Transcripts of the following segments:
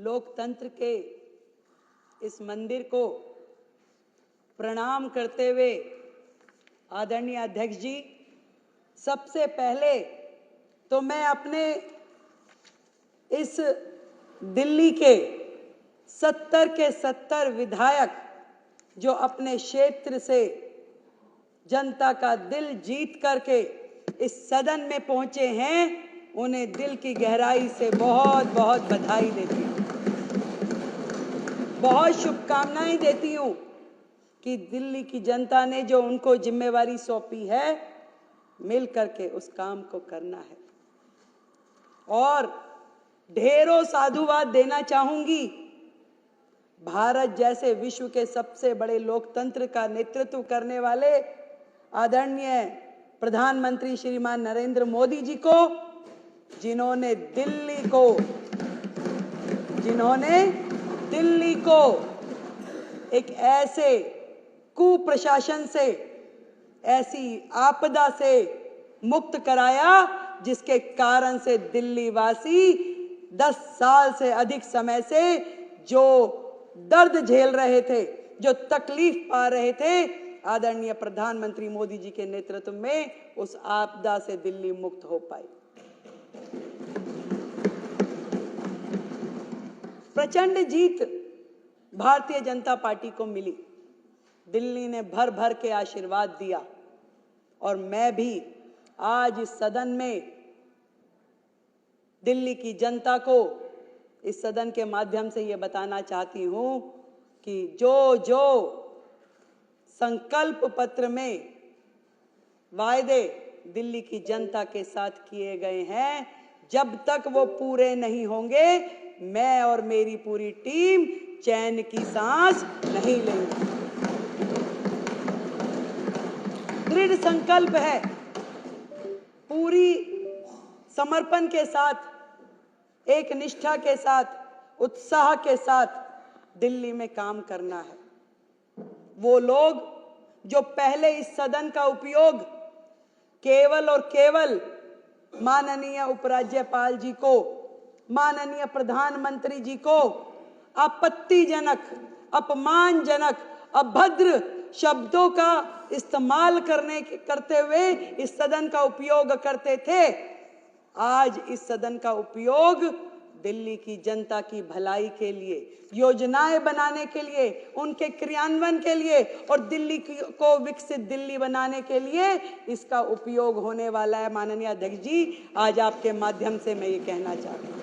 लोकतंत्र के इस मंदिर को प्रणाम करते हुए आदरणीय अध्यक्ष जी, सबसे पहले तो मैं अपने इस दिल्ली के 70 के 70 विधायक जो अपने क्षेत्र से जनता का दिल जीत करके इस सदन में पहुंचे हैं, उन्हें दिल की गहराई से बहुत बहुत बधाई देती हूं, बहुत शुभकामनाएं देती हूं कि दिल्ली की जनता ने जो उनको जिम्मेवारी सौंपी है, मिल करके उस काम को करना है। और ढेरों साधुवाद देना चाहूंगी भारत जैसे विश्व के सबसे बड़े लोकतंत्र का नेतृत्व करने वाले आदरणीय प्रधानमंत्री श्रीमान नरेंद्र मोदी जी को, जिन्होंने दिल्ली को एक ऐसे कुप्रशासन से, ऐसी आपदा से मुक्त कराया जिसके कारण से दिल्ली वासी 10 साल से अधिक समय से जो दर्द झेल रहे थे, जो तकलीफ पा रहे थे, आदरणीय प्रधानमंत्री मोदी जी के नेतृत्व में उस आपदा से दिल्ली मुक्त हो पाई। प्रचंड जीत भारतीय जनता पार्टी को मिली। दिल्ली ने भर भर के आशीर्वाद दिया और मैं भी आज इस सदन में दिल्ली की जनता को इस सदन के माध्यम से ये बताना चाहती हूं कि जो जो संकल्प पत्र में वायदे दिल्ली की जनता के साथ किए गए हैं, जब तक वो पूरे नहीं होंगे, मैं और मेरी पूरी टीम चैन की सांस नहीं लेंगे। दृढ़ संकल्प है, पूरी समर्पण के साथ, एक निष्ठा के साथ, उत्साह के साथ दिल्ली में काम करना है। वो लोग जो पहले इस सदन का उपयोग केवल और केवल माननीय उपराज्यपाल जी को, माननीय प्रधानमंत्री जी को आपत्तिजनक, अपमानजनक, अभद्र शब्दों का इस्तेमाल करते हुए इस सदन का उपयोग करते थे, आज इस सदन का उपयोग दिल्ली की जनता की भलाई के लिए, योजनाएं बनाने के लिए, उनके क्रियान्वयन के लिए और दिल्ली को विकसित दिल्ली बनाने के लिए इसका उपयोग होने वाला है। माननीय अध्यक्ष जी, आज आपके माध्यम से मैं ये कहना चाहती हूँ,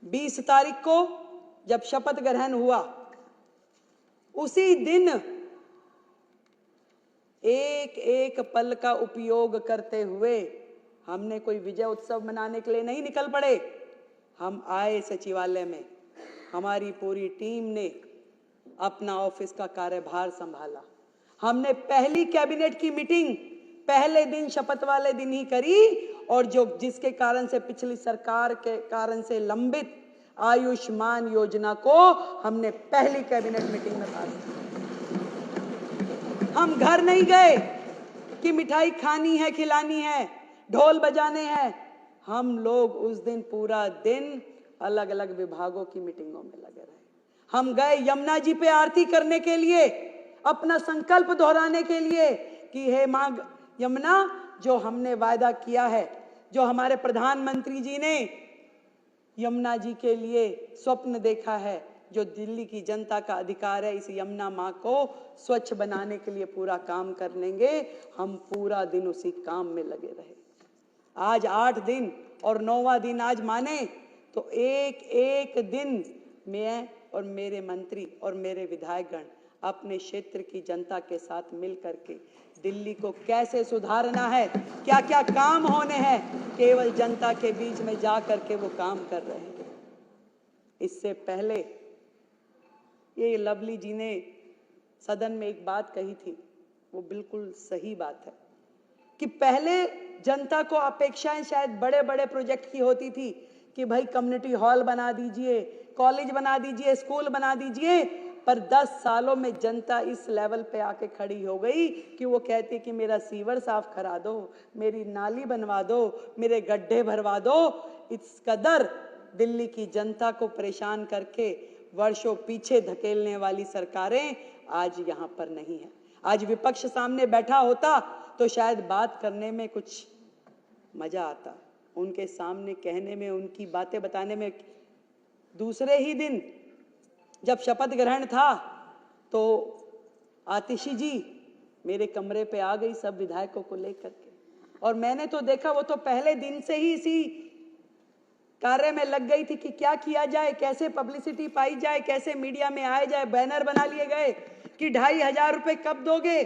20 तारीख को जब शपथ ग्रहण हुआ, उसी दिन एक एक पल का उपयोग करते हुए हमने कोई विजय उत्सव मनाने के लिए नहीं निकल पड़े। हम आए सचिवालय में, हमारी पूरी टीम ने अपना ऑफिस का कार्यभार संभाला। हमने पहली कैबिनेट की मीटिंग पहले दिन, शपथ वाले दिन ही करी और जिसके कारण से पिछली सरकार के कारण से लंबित आयुष्मान योजना को हमने पहली कैबिनेट मीटिंग में पास किया। हम घर नहीं गए कि मिठाई खानी है, खिलानी है, ढोल बजाने हैं। हम लोग उस दिन पूरा दिन अलग अलग विभागों की मीटिंगों में लगे रहे। हम गए यमुना जी पे आरती करने के लिए, अपना संकल्प दोहराने के लिए कि हे मां यमुना, जो हमने वायदा किया है, जो हमारे प्रधानमंत्री जी ने यमुना जी के लिए स्वप्न देखा है, जो दिल्ली की जनता का अधिकार है, इस यमुना मां को स्वच्छ बनाने के लिए पूरा काम कर लेंगे। हम पूरा दिन उसी काम में लगे रहे। आज 8 दिन और 9वां दिन आज माने तो एक एक दिन मैं और मेरे मंत्री और मेरे विधायकगण अपने क्षेत्र की जनता के साथ मिल करके दिल्ली को कैसे सुधारना है, क्या क्या काम होने हैं, केवल जनता के बीच में जा करके वो काम कर रहे हैं। इससे पहले ये लवली जी ने सदन में एक बात कही थी, वो बिल्कुल सही बात है कि पहले जनता को अपेक्षाएं शायद बड़े बड़े प्रोजेक्ट की होती थी कि भाई कम्युनिटी हॉल बना दीजिए, कॉलेज बना दीजिए, स्कूल बना दीजिए, पर 10 सालों में जनता इस लेवल पे आके खड़ी हो गई कि वो कहती है कि मेरा सीवर साफ करा दो, मेरी नाली बनवा दो, मेरे गड्ढे भरवा दो। इस कदर दिल्ली की जनता को परेशान करके वर्षों पीछे धकेलने वाली सरकारें आज यहां पर नहीं है। आज विपक्ष सामने बैठा होता तो शायद बात करने में कुछ मजा आता, उनके सामने कहने में, उनकी बातें बताने में। दूसरे ही दिन जब शपथ ग्रहण था तो आतिशी जी मेरे कमरे पे आ गई सब विधायकों को लेकर के, और मैंने तो देखा वो तो पहले दिन से ही इसी कार्य में लग गई थी कि क्या किया जाए, कैसे पब्लिसिटी पाई जाए, कैसे मीडिया में आया जाए। बैनर बना लिए गए कि 2,500 रुपए कब दोगे।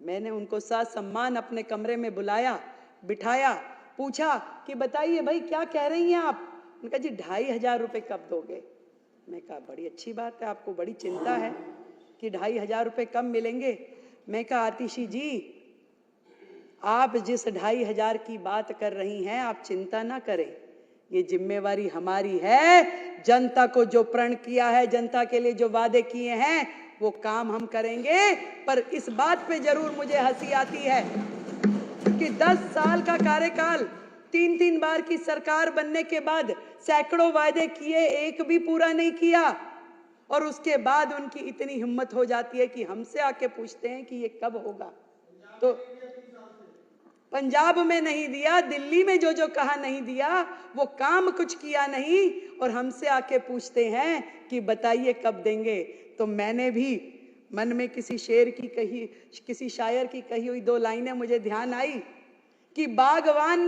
मैंने उनको साथ सम्मान अपने कमरे में बुलाया, बिठाया, पूछा कि बताइए भाई क्या कह रही हैं आप। उन्होंने कहा जी 2,500 रुपए कब दोगे। मैं कहा बड़ी अच्छी बात है, आपको बड़ी चिंता है कि 2,500 रुपए कब मिलेंगे। मैं कहा आतिशी जी आप जिस 2,500 की बात कर रही हैं आप चिंता ना करें, ये जिम्मेवारी हमारी है। जनता को जो प्रण किया है, जनता के लिए जो वादे किए हैं वो काम हम करेंगे। पर इस बात पे जरूर मुझे हंसी आती है कि 10 साल का कार्यकाल, 3-3 बार की सरकार बनने के बाद सैकड़ों वादे किए, एक भी पूरा नहीं किया। और उसके बाद उनकी इतनी हिम्मत हो जाती है कि हमसे आके पूछते हैं कि ये कब होगा। तो पंजाब में नहीं दिया, दिल्ली में जो जो कहा नहीं दिया, वो काम कुछ किया नहीं, और हमसे आके पूछते हैं कि बताइए कब देंगे। तो मैंने भी मन में किसी शेर की कही, किसी शायर की कही हुई 2 लाइनें मुझे ध्यान आई कि बागवान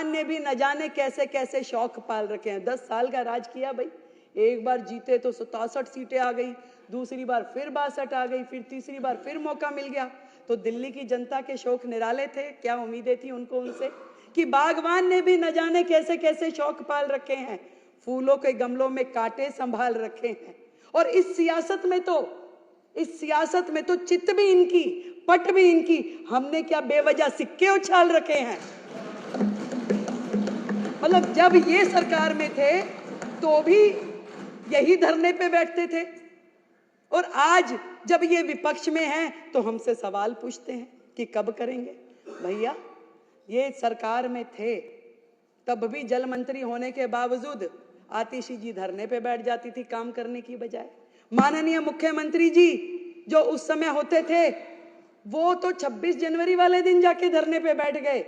ने भी न जाने कैसे कैसे शौक पाल रखे हैं। 10 साल का राज किया भाई, एक बार जीते तो 67 सीटें आ गई, दूसरी बार फिर 62 आ गई, फिर तीसरी बार फिर मौका मिल गया। तो दिल्ली की जनता के शौक निराले थे, क्या उम्मीदें थी उनको उनसे कि बागवान ने भी न जाने कैसे कैसे शौक पाल रखे हैं, फूलों के गमलों में कांटे संभाल रखे हैं। और इस सियासत में तो चित भी इनकी, पट भी इनकी, हमने क्या बेवजह सिक्के उछाल रखे हैं। मतलब जब ये सरकार में थे तो भी यही धरने पे बैठते थे, और आज जब ये विपक्ष में हैं तो हमसे सवाल पूछते हैं कि कब करेंगे। भैया ये सरकार में थे तब भी जल मंत्री होने के बावजूद आतिशी जी धरने पे बैठ जाती थी काम करने की बजाय। माननीय मुख्यमंत्री जी जो उस समय होते थे वो तो 26 जनवरी वाले दिन जाके धरने पे बैठ गए।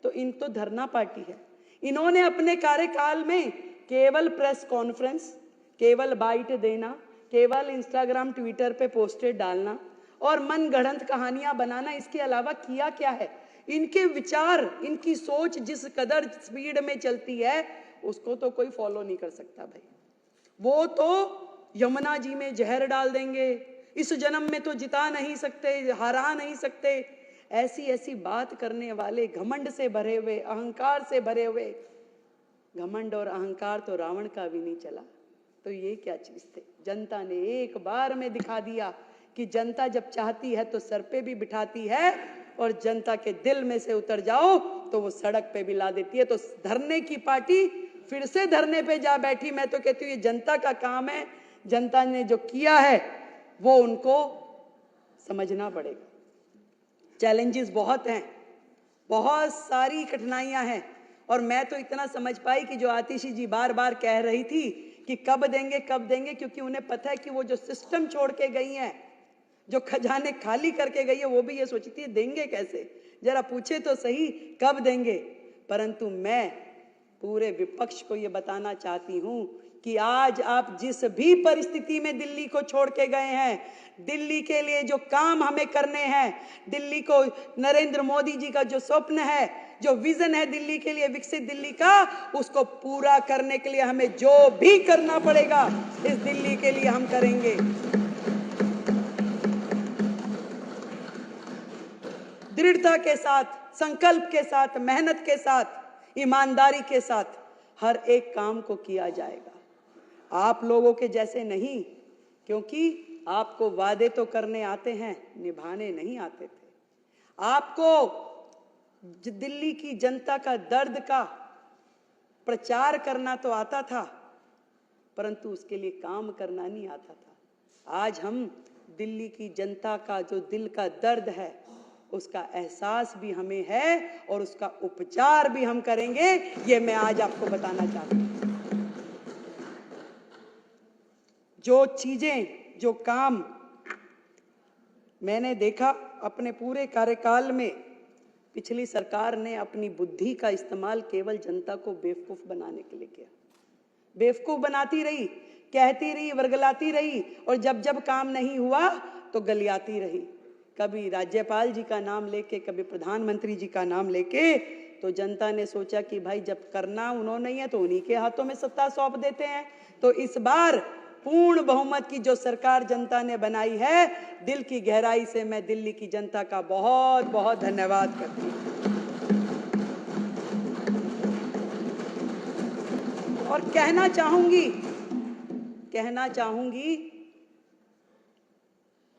तो इन तो धरना पार्टी है। इन्होंने अपने कार्यकाल में केवल प्रेस कॉन्फ्रेंस, केवल बाइट देना, केवल इंस्टाग्राम ट्विटर पे पोस्टर डालना और मनगढ़ंत कहानियां बनाना, इसके अलावा किया क्या है। इनके विचार, इनकी सोच जिस कदर स्पीड में चलती है उसको तो कोई फॉलो नहीं कर सकता भाई। वो तो यमुना जी में जहर डाल देंगे, इस जन्म में तो जिता नहीं सकते, हरा नहीं सकते, ऐसी ऐसी बात करने वाले, घमंड से भरे हुए, अहंकार से भरे हुए। घमंड और अहंकार तो रावण का भी नहीं चला, तो ये क्या चीज थे। जनता ने एक बार में दिखा दिया कि जनता जब चाहती है तो सर पे भी बिठाती है, और जनता के दिल में से उतर जाओ तो वो सड़क पे भी ला देती है। तो धरने की पार्टी फिर से धरने पे जा बैठी। मैं तो कहती हूँ ये जनता का काम है, जनता ने जो किया है वो उनको समझना पड़ेगा। चैलेंजेस बहुत हैं, बहुत सारी कठिनाइयां हैं, और मैं तो इतना समझ पाई कि जो आतिशी जी बार बार कह रही थी कि कब देंगे कब देंगे, क्योंकि उन्हें पता है कि वो जो सिस्टम छोड़ के गई हैं, जो खजाने खाली करके गई है, वो भी ये सोचती है देंगे कैसे, जरा पूछे तो सही कब देंगे। परंतु मैं पूरे विपक्ष को ये बताना चाहती हूं कि आज आप जिस भी परिस्थिति में दिल्ली को छोड़ के गए हैं, दिल्ली के लिए जो काम हमें करने हैं, दिल्ली को नरेंद्र मोदी जी का जो स्वप्न है, जो विजन है दिल्ली के लिए, विकसित दिल्ली का, उसको पूरा करने के लिए हमें जो भी करना पड़ेगा इस दिल्ली के लिए हम करेंगे। दृढ़ता के साथ, संकल्प के साथ, मेहनत के साथ, ईमानदारी के साथ हर एक काम को किया जाएगा। आप लोगों के जैसे नहीं, क्योंकि आपको वादे तो करने आते हैं, निभाने नहीं आते थे। आपको दिल्ली की जनता का दर्द का प्रचार करना तो आता था, परंतु उसके लिए काम करना नहीं आता था। आज हम दिल्ली की जनता का जो दिल का दर्द है उसका एहसास भी हमें है और उसका उपचार भी हम करेंगे। ये मैं आज आपको बताना चाहती हूँ। जो चीजें, जो काम मैंने देखा अपने पूरे कार्यकाल में, पिछली सरकार ने अपनी बुद्धि का इस्तेमाल केवल जनता को बेवकूफ बनाने के लिए किया। बेवकूफ बनाती रही, कहती रही, वर्गलाती रही, और जब जब काम नहीं हुआ तो गलियाती रही। कभी राज्यपाल जी का नाम लेके, कभी प्रधानमंत्री जी का नाम लेके। तो जनता ने सोचा कि भाई जब करना उन्होंने ही है तो उन्हीं के हाथों में सत्ता सौंप देते हैं। तो इस बार पूर्ण बहुमत की जो सरकार जनता ने बनाई है, दिल की गहराई से मैं दिल्ली की जनता का बहुत बहुत धन्यवाद करती हूँ। और कहना चाहूंगी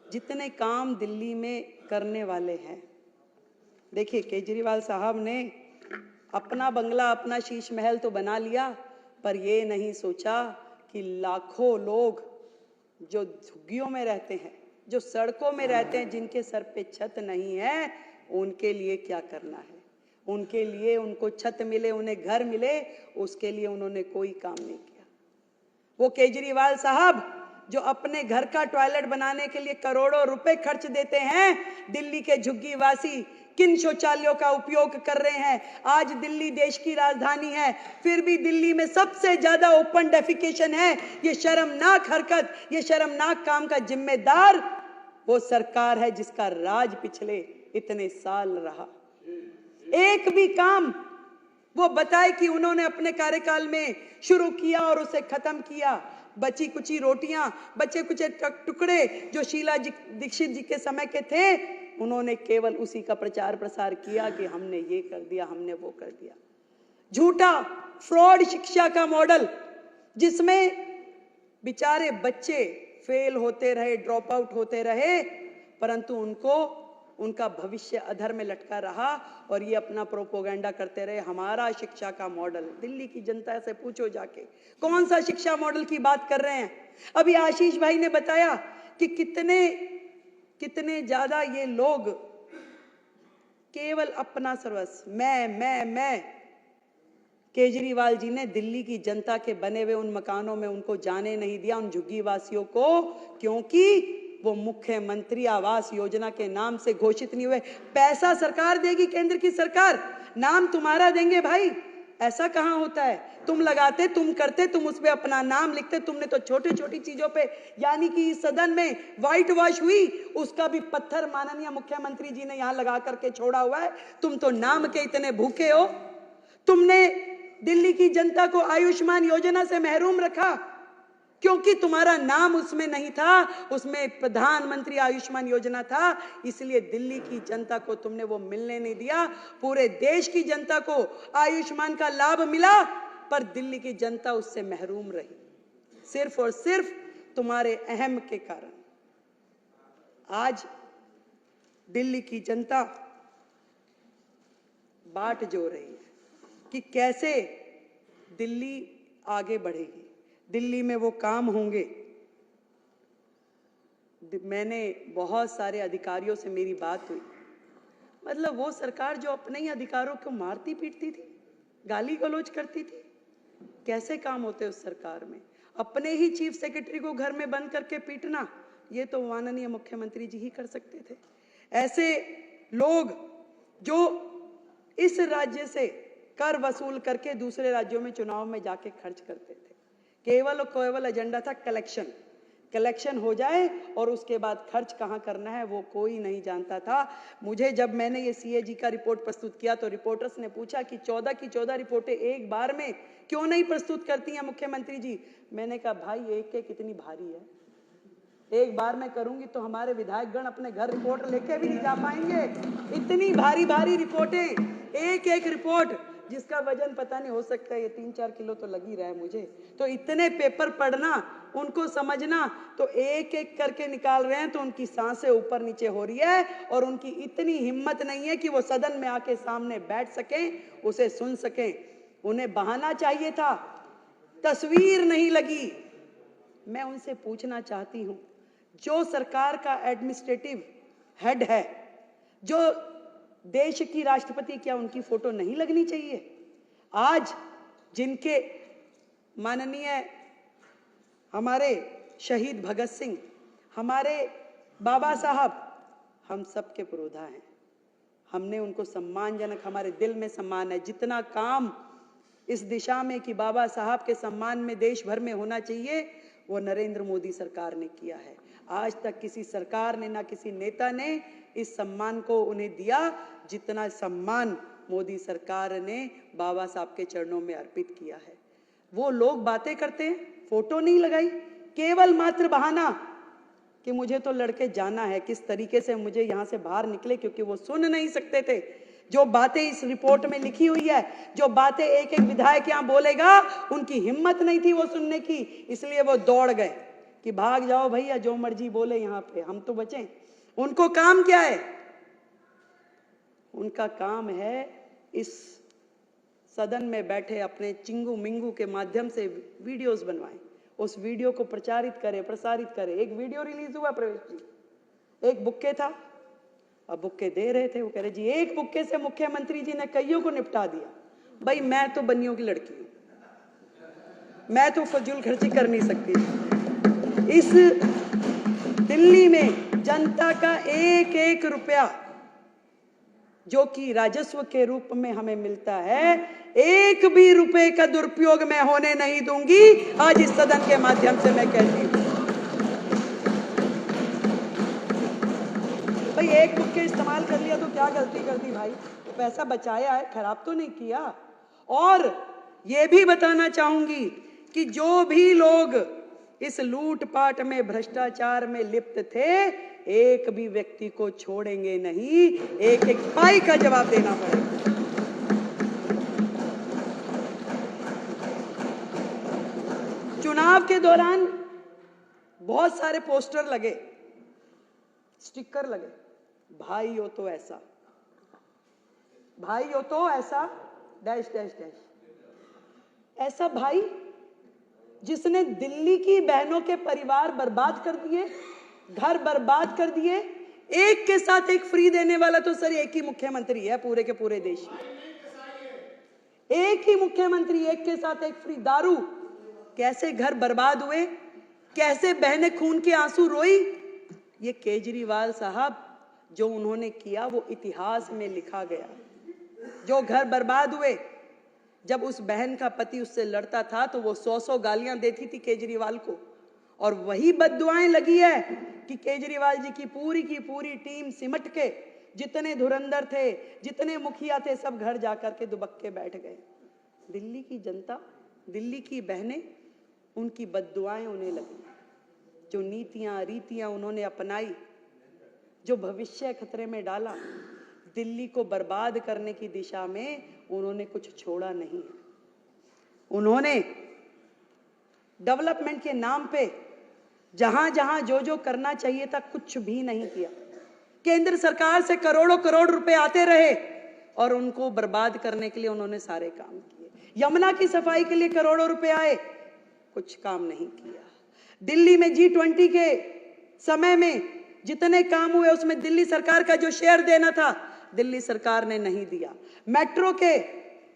जितने काम दिल्ली में करने वाले हैं, देखिए केजरीवाल साहब ने अपना बंगला, अपना शीश महल तो बना लिया, पर ये नहीं सोचा कि लाखों लोग जो झुग्गियों में रहते हैं, जो सड़कों में रहते हैं, जिनके सर पे छत नहीं है, उनके लिए क्या करना है। उनके लिए, उनको छत मिले, उन्हें घर मिले, उसके लिए उन्होंने कोई काम नहीं किया। वो केजरीवाल साहब जो अपने घर का टॉयलेट बनाने के लिए करोड़ों रुपए खर्च देते हैं, दिल्ली के झुग्गीवासी किन शौचालयों का उपयोग कर रहे हैं। आज दिल्ली देश की राजधानी है, फिर भी दिल्ली में सबसे ज्यादा ओपन डेफिकेशन है। ये शर्मनाक हरकत, ये शर्मनाक काम का जिम्मेदार वो सरकार है जिसका राज पिछले इतने साल रहा। एक भी काम वो बताए कि उन्होंने अपने कार्यकाल में शुरू किया और उसे खत्म किया। बची कुची रोटियां, बचे कुचे टुकड़े जो शीला दीक्षित जी के समय के थे, उन्होंने केवल उसी का प्रचार प्रसार किया कि हमने ये कर दिया, हमने वो कर दिया। झूठा फ्रॉड शिक्षा का मॉडल, जिसमें बेचारे बच्चे फेल होते रहे, ड्रॉप आउट होते रहे, परंतु उनका भविष्य अधर में लटका रहा और ये अपना प्रोपोगंडा करते रहे, हमारा शिक्षा का मॉडल। दिल्ली की जनता से पूछो जाके, कौन सा शिक्षा मॉडल की बात कर रहे हैं। अभी आशीष भाई ने बताया कि कितने ज्यादा ये लोग केवल अपना सर्वस्व, मैं। केजरीवाल जी ने दिल्ली की जनता के बने हुए उन मकानों में उनको जाने नहीं दिया, उन झुग्गी वासियों को, क्योंकि वो मुख्यमंत्री आवास योजना के नाम से घोषित नहीं हुए। पैसा सरकार देगी, केंद्र की सरकार, नाम तुम्हारा देंगे भाई। ऐसा कहां होता है? तुम लगाते, तुम करते, तुम उस पे अपना नाम लिखते। तुमने तो छोटी छोटी चीजों पे, यानी कि इस सदन में व्हाइट वॉश हुई, उसका भी पत्थर माननीय मुख्यमंत्री जी ने यहां लगा करके छोड़ा हुआ है। तुम तो नाम के इतने भूखे हो। तुमने दिल्ली की जनता को आयुष्मान योजना से महरूम रखा क्योंकि तुम्हारा नाम उसमें नहीं था, उसमें प्रधानमंत्री आयुष्मान योजना था, इसलिए दिल्ली की जनता को तुमने वो मिलने नहीं दिया। पूरे देश की जनता को आयुष्मान का लाभ मिला, पर दिल्ली की जनता उससे महरूम रही, सिर्फ और सिर्फ तुम्हारे अहम के कारण। आज दिल्ली की जनता बाट जो रही है कि कैसे दिल्ली आगे बढ़ेगी, दिल्ली में वो काम होंगे। मैंने बहुत सारे अधिकारियों से मेरी बात हुई, मतलब वो सरकार जो अपने ही अधिकारों को मारती पीटती थी, गाली गलौज करती थी, कैसे काम होते उस सरकार में। अपने ही चीफ सेक्रेटरी को घर में बंद करके पीटना, ये तो माननीय मुख्यमंत्री जी ही कर सकते थे। ऐसे लोग जो इस राज्य से कर वसूल करके दूसरे राज्यों में चुनाव में जाके खर्च करते थे, केवल एजेंडा था कलेक्शन हो जाए और उसके बाद खर्च कहां करना है वो कोई नहीं जानता था। मुझे जब मैंने ये सीएजी का रिपोर्ट प्रस्तुत किया तो रिपोर्टर्स ने पूछा कि 14 की 14 रिपोर्टें एक बार में क्यों नहीं प्रस्तुत करती हैं मुख्यमंत्री जी। मैंने कहा भाई एक कितनी भारी है, एक बार मैं करूंगी तो हमारे विधायकगण अपने घर रिपोर्ट लेके भी नहीं जा पाएंगे। इतनी भारी भारी रिपोर्टें, एक रिपोर्ट जिसका वजन पता नहीं, हो सकता है ये 3-4 किलो तो लग ही रहा है मुझे। तो इतने पेपर पढ़ना, उनको समझना, तो एक करके निकाल रहे हैं तो उनकी सांसें ऊपर नीचे हो रही है और उनकी इतनी हिम्मत नहीं है कि वो सदन में आके सामने बैठ सकें, उसे सुन सकें। उन्हें बहाना चाहिए था, तस्वीर नहीं लगी। मैं उनसे पूछना चाहती हूं, जो सरकार का एडमिनिस्ट्रेटिव हेड है, जो देश की राष्ट्रपति, क्या उनकी फोटो नहीं लगनी चाहिए? आज जिनके माननीय हमारे शहीद भगत सिंह, हमारे बाबा साहब, हम सबके पुरोधा हैं। हमने उनको सम्मानजनक, हमारे दिल में सम्मान है। जितना काम इस दिशा में कि बाबा साहब के सम्मान में देश भर में होना चाहिए, वो नरेंद्र मोदी सरकार ने किया है। आज तक किसी सरकार ने, ना किसी नेता ने इस सम्मान को उन्हें दिया जितना सम्मान मोदी सरकार ने बाबा साहब के चरणों में अर्पित किया है। वो लोग बातें करते हैं, फोटो नहीं लगाई, केवल मात्र बहाना कि मुझे तो लड़के जाना है, किस तरीके से मुझे यहां से बाहर निकले, क्योंकि वो सुन नहीं सकते थे जो बातें इस रिपोर्ट में लिखी हुई है, जो बातें एक एक विधायक यहां बोलेगा, उनकी हिम्मत नहीं थी वो सुनने की, इसलिए वो दौड़ गए कि भाग जाओ भैया, जो मर्जी बोले यहां पे, हम तो बचें। उनको काम क्या है? उनका काम है इस सदन में बैठे अपने चिंगू मिंगू के माध्यम से वीडियोस बनवाएं, उस वीडियो को प्रचारित करे, प्रसारित करे। एक वीडियो रिलीज हुआ प्रवेश जी, एक बुक्के था, अब बुक्के दे रहे थे, वो कह रहे जी एक बुक्के से मुख्यमंत्री जी ने कईयों को निपटा दिया। भाई मैं तो बनियों की लड़की हूं, मैं तो फजूल खर्ची कर नहीं सकती। इस दिल्ली में जनता का एक एक रुपया जो कि राजस्व के रूप में हमें मिलता है, एक भी रुपए का दुरुपयोग मैं होने नहीं दूंगी। आज इस सदन के माध्यम से मैं कहती हूं, भाई एक बुक्के इस्तेमाल कर लिया तो क्या गलती कर दी भाई? पैसा बचाया है, खराब तो नहीं किया। और ये भी बताना चाहूंगी कि जो भी लोग इस लूटपाट में, भ्रष्टाचार में लिप्त थे, एक भी व्यक्ति को छोड़ेंगे नहीं, एक एक पाई का जवाब देना पड़ेगा। चुनाव के दौरान बहुत सारे पोस्टर लगे, स्टिकर लगे, भाई हो तो ऐसा, भाई हो तो ऐसा, डैश डैश डैश। ऐसा भाई जिसने दिल्ली की बहनों के परिवार बर्बाद कर दिए, घर बर्बाद कर दिए, एक के साथ एक फ्री देने वाला तो सर एक ही मुख्यमंत्री है पूरे के पूरे देश में। एक ही मुख्यमंत्री, एक के साथ एक फ्री। दारू, कैसे घर बर्बाद हुए, कैसे बहनें खून के आंसू रोई, ये केजरीवाल साहब जो उन्होंने किया वो इतिहास में लिखा गया। जो घर बर्बाद हुए, जब उस बहन का पति उससे लड़ता था तो वो 100 गालियां देती थी केजरीवाल को, और वही बद्दुआएं लगी है कि केजरीवाल जी की पूरी टीम सिमट के, जितने धुरंधर थे, जितने मुखिया थे, सब घर जाकर के दुबक्के बैठ गए। दिल्ली की जनता, दिल्ली की बहनें, उनकी बद्दुआएं उन्हें लगी। जो नीतियां रीतियां उन्होंने अपनाई, जो भविष्य खतरे में डाला, दिल्ली को बर्बाद करने की दिशा में उन्होंने कुछ छोड़ा नहीं है। उन्होंने डेवलपमेंट के नाम पे जहां जहां जो जो करना चाहिए था कुछ भी नहीं किया। केंद्र सरकार से करोड़ों करोड़ रुपए आते रहे और उनको बर्बाद करने के लिए उन्होंने सारे काम किए। यमुना की सफाई के लिए करोड़ों रुपए आए, कुछ काम नहीं किया। दिल्ली में G20 के समय में जितने काम हुए उसमें दिल्ली सरकार का जो शेयर देना था दिल्ली सरकार ने नहीं दिया। मेट्रो के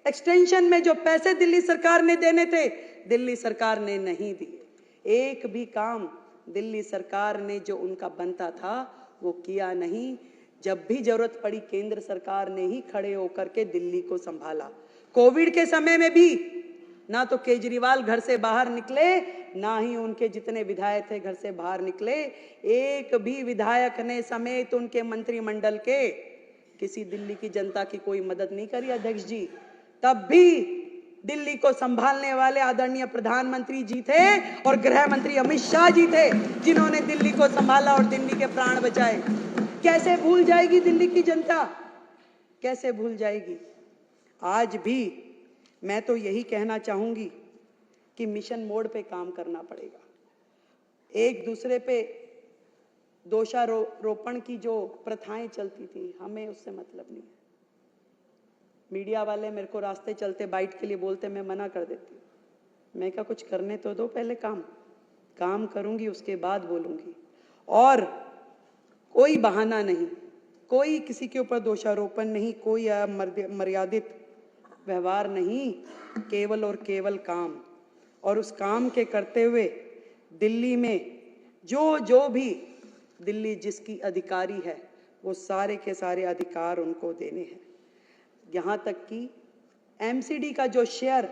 एक्सटेंशन में जो पैसे दिल्ली सरकार ने देने थे दिल्ली सरकार ने नहीं दिए। एक भी काम दिल्ली सरकार ने जो उनका बनता था वो किया नहीं। जब भी जरूरत पड़ी केंद्र सरकार ने ही खड़े होकर के दिल्ली को संभाला। कोविड के समय में भी ना तो केजरीवाल घर से बाहर निकले, ना ही उनके जितने विधायक थे घर से बाहर निकले। एक भी विधायक ने समेत उनके मंत्रिमंडल के किसी दिल्ली की जनता की कोई मदद नहीं करी अध्यक्ष जी। तब भी दिल्ली को संभालने वाले आदरणीय प्रधानमंत्री जी थे और गृह मंत्री अमित शाह जी थे जिन्होंने दिल्ली को संभाला और दिल्ली के प्राण बचाए। कैसे भूल जाएगी दिल्ली की जनता, कैसे भूल जाएगी? आज भी मैं तो यही कहना चाहूंगी कि मिशन मोड पे काम करना पड़ेगा। एक दूसरे पे दोषारोपण की जो प्रथाएं चलती थी, हमें उससे मतलब नहीं है। मीडिया वाले मेरे को रास्ते चलते बाइट के लिए बोलते, मैं मना कर देती हूँ। मैं क्या, कुछ करने तो दो पहले, काम करूंगी उसके बाद बोलूंगी। और कोई बहाना नहीं, कोई किसी के ऊपर दोषारोपण नहीं, कोई अमर्यादित व्यवहार नहीं, केवल और केवल काम। और उस काम के करते हुए दिल्ली में जो भी दिल्ली जिसकी अधिकारी है वो सारे के सारे अधिकार उनको देने हैं। यहाँ तक कि एमसीडी का जो शेयर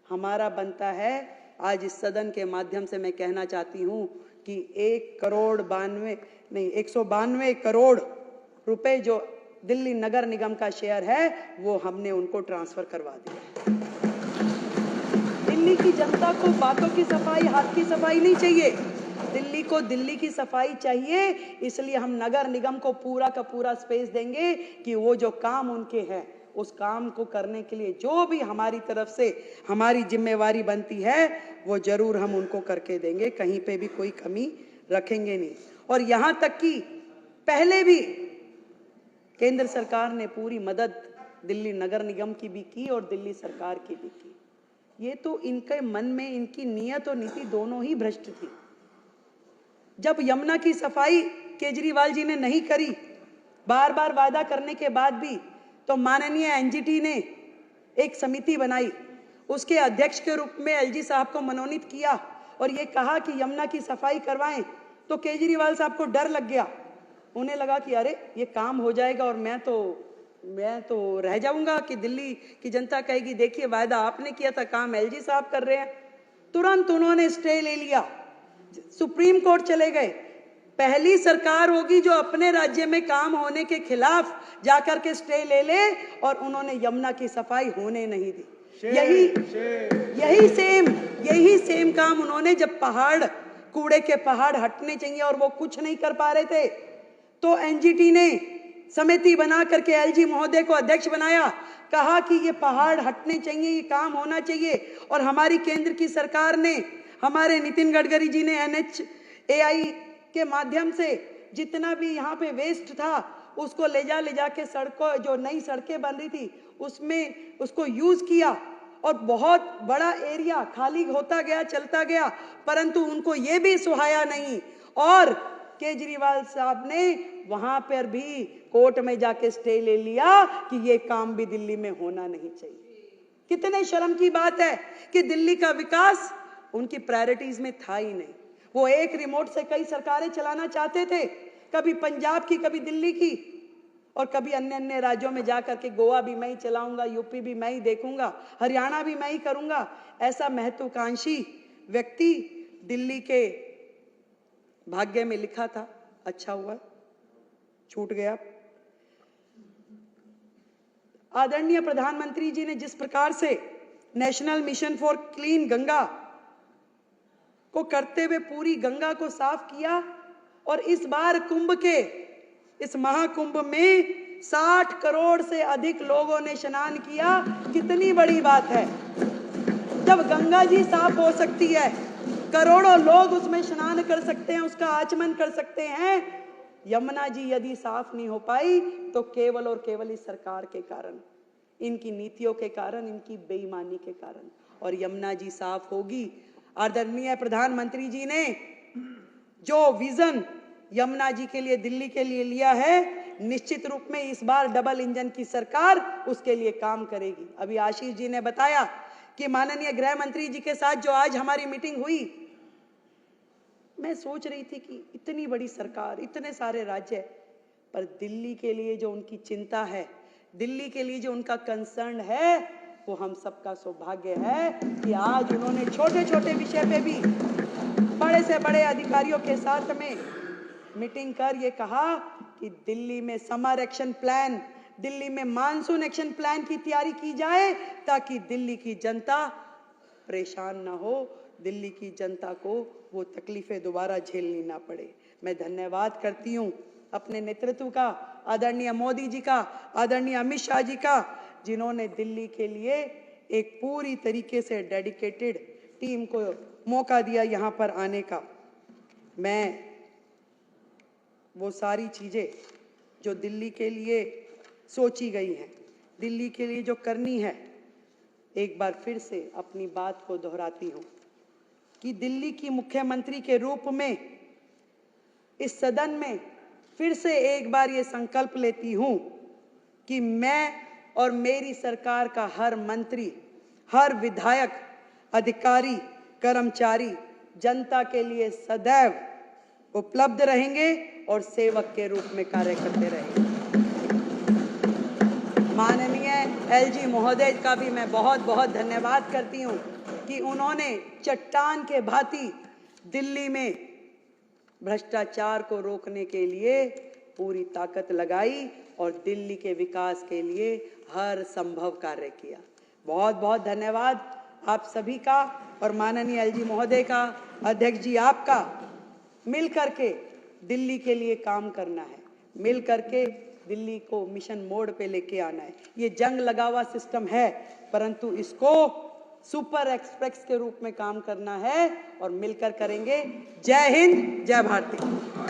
हमारा बनता है, आज इस सदन के माध्यम से मैं कहना चाहती हूँ कि 192 करोड़ रुपए जो दिल्ली नगर निगम का शेयर है वो हमने उनको ट्रांसफर करवा दिया। दिल्ली की जनता को बातों की सफाई, हाथ की सफाई नहीं चाहिए, दिल्ली को दिल्ली की सफाई चाहिए। इसलिए हम नगर निगम को पूरा का पूरा स्पेस देंगे कि वो जो काम उनके हैं उस काम को करने के लिए जो भी हमारी तरफ से हमारी जिम्मेवारी बनती है वो जरूर हम उनको करके देंगे, कहीं पे भी कोई कमी रखेंगे नहीं। और यहाँ तक कि पहले भी केंद्र सरकार ने पूरी मदद दिल्ली नगर निगम की भी की और दिल्ली सरकार की भी की। ये तो इनके मन में इनकी नीयत और नीति दोनों ही भ्रष्ट थी। जब यमुना की सफाई केजरीवाल जी ने नहीं करी, बार बार वादा करने के बाद भी, तो माननीय एनजीटी ने एक समिति बनाई, उसके अध्यक्ष के रूप में एलजी साहब को मनोनीत किया और ये कहा कि यमुना की सफाई करवाएं। तो केजरीवाल साहब को डर लग गया, उन्हें लगा कि अरे ये काम हो जाएगा और मैं तो रह जाऊंगा कि दिल्ली की जनता कहेगी देखिए वायदा आपने किया था, काम एलजी साहब कर रहे हैं। तुरंत उन्होंने स्टे ले लिया, सुप्रीम कोर्ट चले गए। पहली सरकार होगी जो अपने राज्य में काम होने के खिलाफ जाकर के स्टे ले ले, और उन्होंने यमुना की सफाई होने नहीं दी। यही सेम काम उन्होंने जब कूड़े के पहाड़ हटने चाहिए और वो कुछ नहीं कर पा रहे थे, तो एनजीटी ने समिति बना करके एलजी महोदय को अध्यक्ष बनाया, कहा कि ये पहाड़ हटने चाहिए, ये काम होना चाहिए। और हमारी केंद्र की सरकार ने, हमारे नितिन गडकरी जी ने NHAI के माध्यम से जितना भी यहाँ पे वेस्ट था उसको ले जा के सड़कों, जो नई सड़कें बन रही थी उसमें उसको यूज किया और बहुत बड़ा एरिया खाली होता गया, चलता गया, परंतु उनको ये भी सुहाया नहीं। और केजरीवाल साहब ने वहां पर भी कोर्ट में जाके स्टे ले लिया कि ये काम भी दिल्ली में होना नहीं चाहिए। कितने शर्म की बात है कि दिल्ली का विकास उनकी प्रायोरिटीज में था ही नहीं। वो एक रिमोट से कई सरकारें चलाना चाहते थे, कभी पंजाब की, कभी दिल्ली की, और कभी अन्य राज्यों में जाकर के गोवा भी मैं ही चलाऊंगा, यूपी भी मैं ही देखूंगा, हरियाणा भी मैं ही करूंगा। ऐसा महत्वाकांक्षी व्यक्ति दिल्ली के भाग्य में लिखा था, अच्छा हुआ छूट गया। आदरणीय प्रधानमंत्री जी ने जिस प्रकार से national mission for clean Ganga को करते हुए पूरी गंगा को साफ किया, और इस बार कुंभ के इस महाकुंभ में 60 करोड़ से अधिक लोगों ने स्नान किया। कितनी बड़ी बात है, जब गंगा जी साफ हो सकती है, करोड़ों लोग उसमें स्नान कर सकते हैं, उसका आचमन कर सकते हैं। यमुना जी यदि साफ नहीं हो पाई तो केवल और केवल इस सरकार के कारण, इनकी नीतियों के कारण, इनकी बेईमानी के कारण। और यमुना जी साफ होगी। आदरणीय प्रधानमंत्री जी ने जो विजन यमुना जी के लिए, दिल्ली के लिए लिया है, निश्चित रूप में इस बार डबल इंजन की सरकार उसके लिए काम करेगी। अभी आशीष जी ने बताया कि माननीय गृह मंत्री जी के साथ जो आज हमारी मीटिंग हुई, मैं सोच रही थी कि इतनी बड़ी सरकार, इतने सारे राज्य, पर दिल्ली के लिए जो उनकी चिंता है, दिल्ली के लिए जो उनका कंसर्न है, वो हम सबका सौभाग्य है कि आज उन्होंने छोटे छोटे विषय पे भी बड़े से बड़े अधिकारियों के साथ में मीटिंग कर ये कहा कि दिल्ली में समर एक्शन प्लान, दिल्ली में मानसून एक्शन प्लान की तैयारी की जाए, ताकि दिल्ली की जनता परेशान ना हो, दिल्ली की जनता को वो तकलीफें दोबारा झेलनी ना पड़े। मैं धन्यवाद करती हूँ अपने नेतृत्व का, आदरणीय मोदी जी का, आदरणीय अमित शाह जी का, जिन्होंने दिल्ली के लिए एक पूरी तरीके से डेडिकेटेड टीम को मौका दिया यहाँ पर आने का। मैं वो सारी चीज़ें जो दिल्ली के लिए सोची गई हैं, दिल्ली के लिए जो करनी है, एक बार फिर से अपनी बात को दोहराती हूँ कि दिल्ली की मुख्यमंत्री के रूप में इस सदन में फिर से एक बार ये संकल्प लेती हूं कि मैं और मेरी सरकार का हर मंत्री, हर विधायक, अधिकारी, कर्मचारी जनता के लिए सदैव उपलब्ध रहेंगे और सेवक के रूप में कार्य करते रहेंगे। माननीय एलजी महोदय का भी मैं बहुत बहुत धन्यवाद करती हूं कि उन्होंने चट्टान के भांति दिल्ली में भ्रष्टाचार को रोकने के लिए पूरी ताकत लगाई और दिल्ली के विकास के लिए हर संभव कार्य किया। बहुत बहुत धन्यवाद आप सभी का और माननीय एलजी महोदय का, अध्यक्ष जी आपका। मिल करके दिल्ली के लिए काम करना है, मिल करके दिल्ली को मिशन मोड पे लेके आना है। ये जंग लगा हुआ सिस्टम है, परंतु इसको सुपर एक्सप्रेस के रूप में काम करना है और मिलकर करेंगे। जय हिंद, जय भारती।